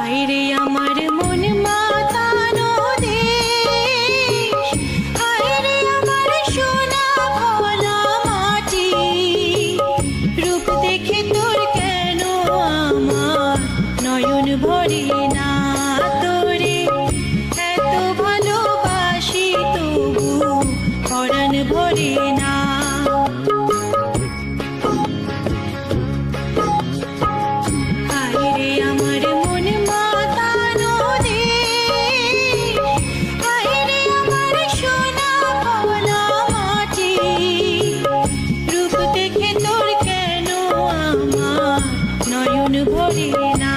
হায়রে আমার মন মাতানো দেশ, হায়রে আমার সোনা ভোলা মাটি, রূপ দেখে তোর কেন আমার নয়ন ভরে না, তোরে এত ভালোবাসি তবু পরাণ ভরে না। হায়রে আমার মন মাতানো দেশ, হায়রে আমার সোনা ভোলা মাটি, রূপ দেখে তোর কেন আমার নয়ন ভরে না।